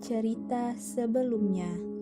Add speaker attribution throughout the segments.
Speaker 1: Cerita sebelumnya.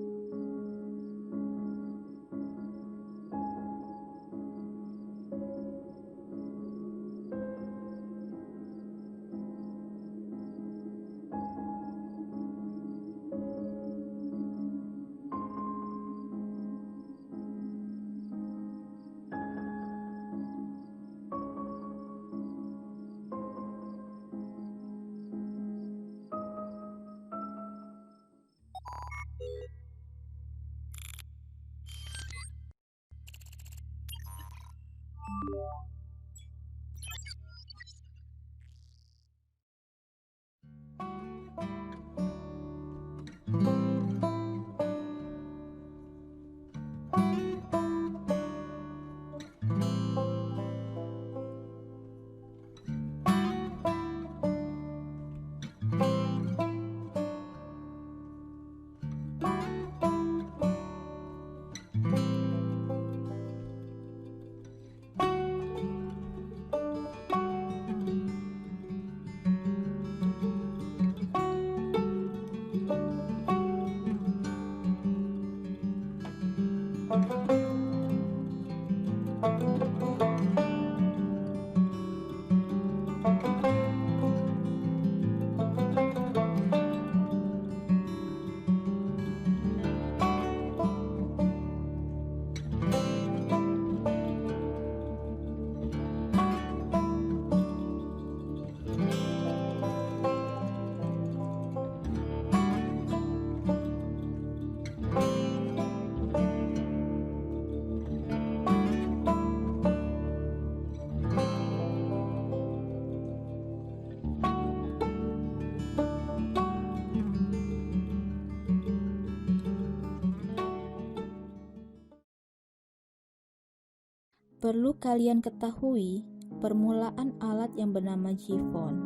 Speaker 1: Perlu kalian ketahui permulaan alat yang bernama Jiphon.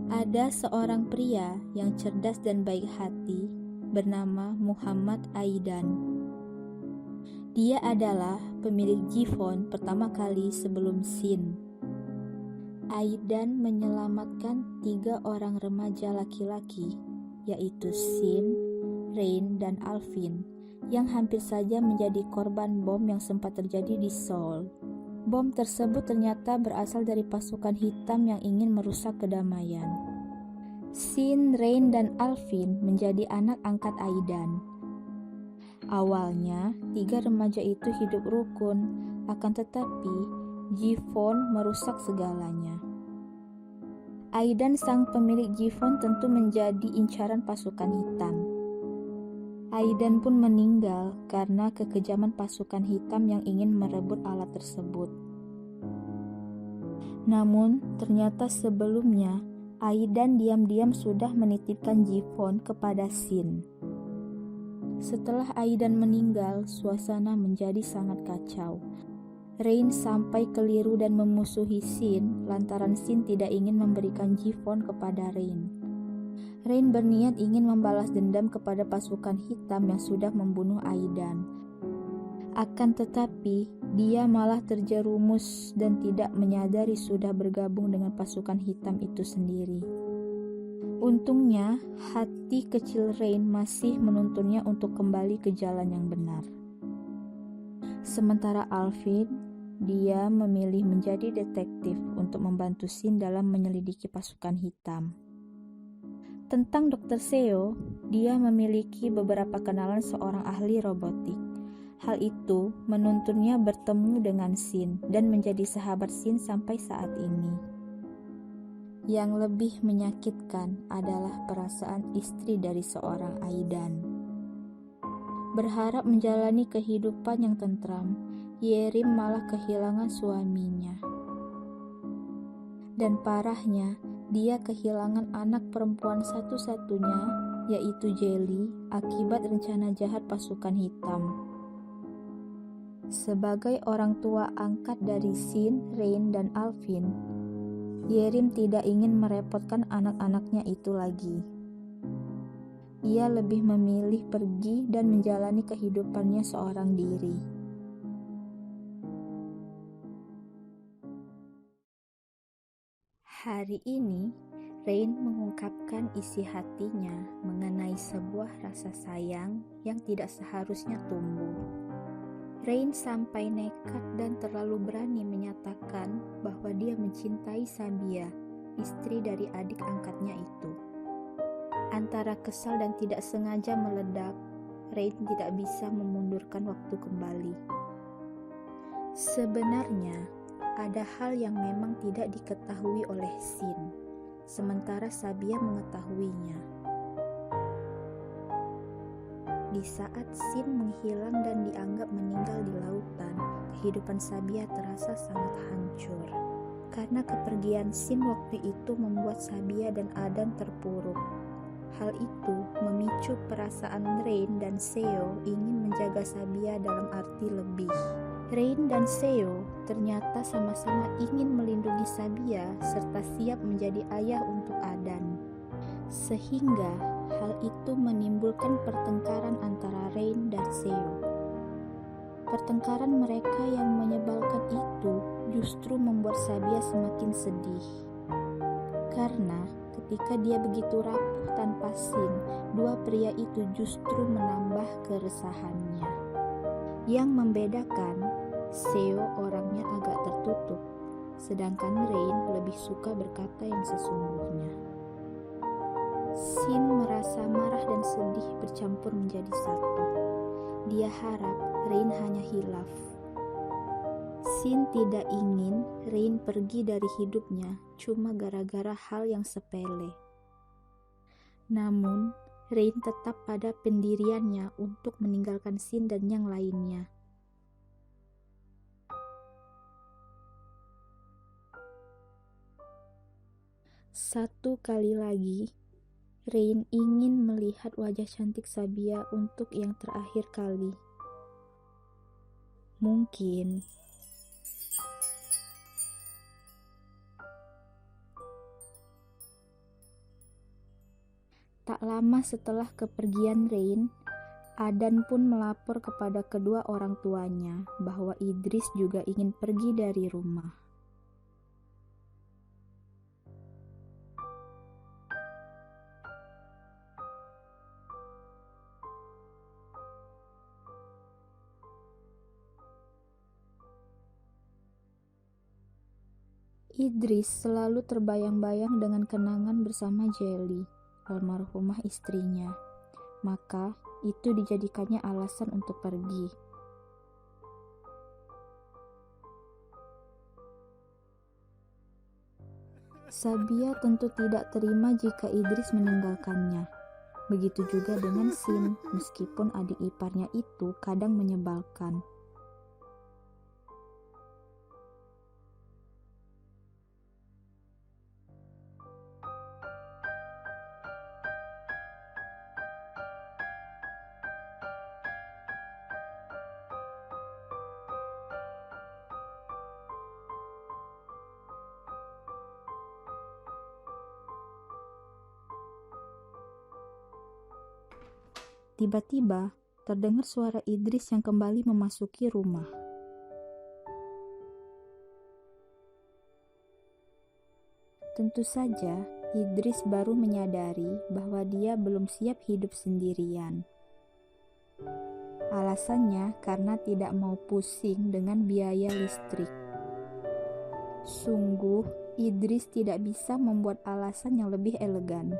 Speaker 1: Ada seorang pria yang cerdas dan baik hati bernama Muhammad Aidan. Dia adalah pemilik Jiphon pertama kali sebelum Sin. Aidan menyelamatkan 3 orang remaja laki-laki, yaitu Sin, Rain, dan Alvin, yang hampir saja menjadi korban bom yang sempat terjadi di Seoul. Bom tersebut ternyata berasal dari pasukan hitam yang ingin merusak kedamaian. Sin, Rain, dan Alvin menjadi anak angkat Aidan. Awalnya, 3 remaja itu hidup rukun, akan tetapi Jiphon merusak segalanya. Aidan sang pemilik Jiphon tentu menjadi incaran pasukan hitam. Aidan pun meninggal karena kekejaman pasukan hitam yang ingin merebut alat tersebut. Namun, ternyata sebelumnya Aidan diam-diam sudah menitipkan Jiphon kepada Sin. Setelah Aidan meninggal, suasana menjadi sangat kacau. Rain sampai keliru dan memusuhi Sin lantaran Sin tidak ingin memberikan Jiphon kepada Rain. Rain berniat ingin membalas dendam kepada pasukan hitam yang sudah membunuh Aidan. Akan tetapi, dia malah terjerumus dan tidak menyadari sudah bergabung dengan pasukan hitam itu sendiri. Untungnya, hati kecil Rain masih menuntunnya untuk kembali ke jalan yang benar. Sementara Alvin, dia memilih menjadi detektif untuk membantu Sin dalam menyelidiki pasukan hitam. Tentang Dr. Seo, dia memiliki beberapa kenalan seorang ahli robotik. Hal itu menuntunnya bertemu dengan Sin dan menjadi sahabat Sin sampai saat ini. Yang lebih menyakitkan adalah perasaan istri dari seorang Aidan. Berharap menjalani kehidupan yang tentram, Yerim malah kehilangan suaminya. Dan parahnya, dia kehilangan anak perempuan satu-satunya, yaitu Jelly, akibat rencana jahat pasukan hitam. Sebagai orang tua angkat dari Sin, Rain, dan Alvin, Yerim tidak ingin merepotkan anak-anaknya itu lagi. Ia lebih memilih pergi dan menjalani kehidupannya seorang diri. Hari ini, Rain mengungkapkan isi hatinya mengenai sebuah rasa sayang yang tidak seharusnya tumbuh. Rain sampai nekat dan terlalu berani menyatakan bahwa dia mencintai Sabia, istri dari adik angkatnya itu. Antara kesal dan tidak sengaja meledak, Rain tidak bisa memundurkan waktu kembali. Sebenarnya, ada hal yang memang tidak diketahui oleh Sin, sementara Sabia mengetahuinya. Di saat Sin menghilang dan dianggap meninggal di lautan, kehidupan Sabia terasa sangat hancur. Karena kepergian Sin waktu itu membuat Sabia dan Adan terpuruk. Hal itu memicu perasaan Rain dan Seo ingin menjaga Sabia dalam arti lebih. Rain dan Seo ternyata sama-sama ingin melindungi Sabia serta siap menjadi ayah untuk Adan. Sehingga hal itu menimbulkan pertengkaran antara Rain dan Seo. Pertengkaran mereka yang menyebalkan itu justru membuat Sabia semakin sedih. Karena ketika dia begitu rapuh tanpa Sin, dua pria itu justru menambah keresahannya. Yang membedakan, Seo orangnya agak tertutup, sedangkan Rain lebih suka berkata yang sesungguhnya. Sin merasa marah dan sedih bercampur menjadi satu. Dia harap Rain hanya hilaf. Sin tidak ingin Rain pergi dari hidupnya cuma gara-gara hal yang sepele. Namun, Rain tetap pada pendiriannya untuk meninggalkan Sin dan yang lainnya. Satu kali lagi, Rain ingin melihat wajah cantik Sabia untuk yang terakhir kali. Mungkin tak lama setelah kepergian Rain, Adan pun melapor kepada kedua orang tuanya bahwa Idris juga ingin pergi dari rumah. Idris selalu terbayang-bayang dengan kenangan bersama Jelly, almarhumah istrinya. Maka itu dijadikannya alasan untuk pergi. Sabia tentu tidak terima jika Idris meninggalkannya. Begitu juga dengan Sin, meskipun adik iparnya itu kadang menyebalkan. Tiba-tiba, terdengar suara Idris yang kembali memasuki rumah. Tentu saja, Idris baru menyadari bahwa dia belum siap hidup sendirian. Alasannya karena tidak mau pusing dengan biaya listrik. Sungguh, Idris tidak bisa membuat alasan yang lebih elegan.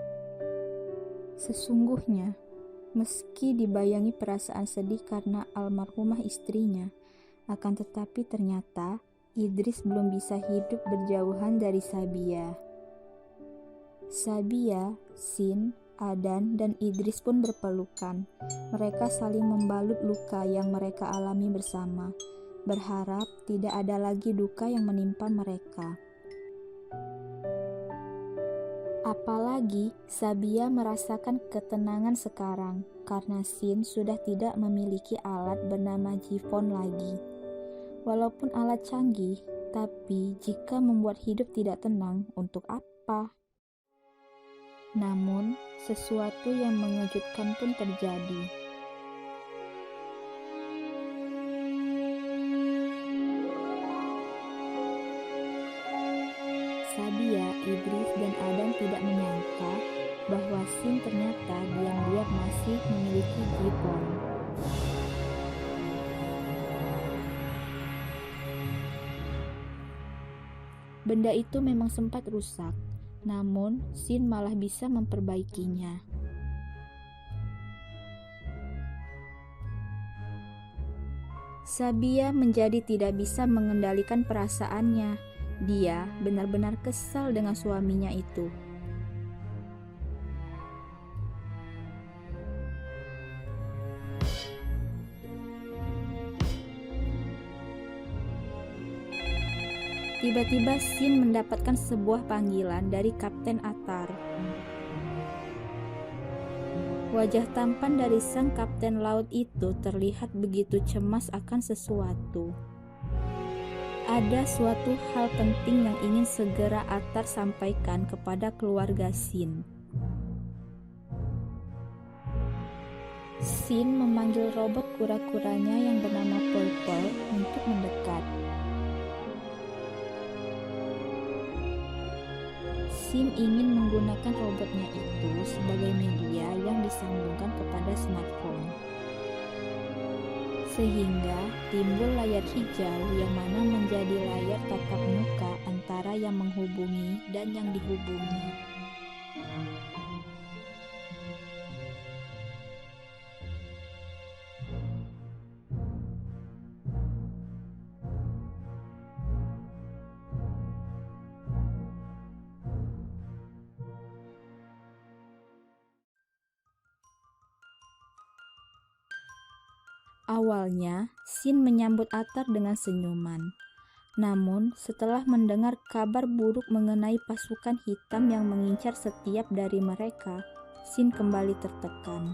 Speaker 1: Sesungguhnya, meski dibayangi perasaan sedih karena almarhumah istrinya, akan tetapi ternyata Idris belum bisa hidup berjauhan dari Sabia. Sabia, Sin, Adan, dan Idris pun berpelukan. Mereka saling membalut luka yang mereka alami bersama, berharap tidak ada lagi duka yang menimpa mereka. Apalagi Sabia merasakan ketenangan sekarang karena Sin sudah tidak memiliki alat bernama Jifon lagi. Walaupun alat canggih, tapi jika membuat hidup tidak tenang, untuk apa? Namun, sesuatu yang mengejutkan pun terjadi. Sabia, Idris, dan Adan tidak Shin ternyata diam-diam masih memiliki Ji-Pon. Benda itu memang sempat rusak, namun Shin malah bisa memperbaikinya. Sabia menjadi tidak bisa mengendalikan perasaannya. Dia benar-benar kesal dengan suaminya itu. Tiba-tiba Shin mendapatkan sebuah panggilan dari Kapten Atar. Wajah tampan dari sang kapten laut itu terlihat begitu cemas akan sesuatu. Ada suatu hal penting yang ingin segera Atar sampaikan kepada keluarga Shin. Shin memanggil robot kura-kuranya yang bernama Purple untuk mendekat. Shin ingin menggunakan robotnya itu sebagai media yang disambungkan kepada smartphone, sehingga timbul layar hijau yang mana menjadi layar tatap muka antara yang menghubungi dan yang dihubungi. Awalnya, Shin menyambut Atar dengan senyuman. Namun, setelah mendengar kabar buruk mengenai pasukan hitam yang mengincar setiap dari mereka, Shin kembali tertekan.